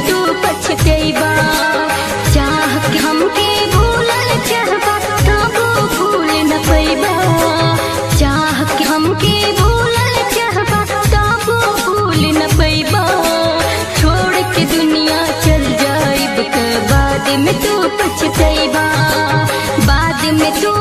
तू पछतैबा। चाह के हमके भूलल चाहबा तबो भूल न पैबा। चाह के हमके भूलल चाहबा तबो भूल न पैबा। छोड़ के दुनिया चल जाइब त बाद में तू पछतैबा। बाद में तू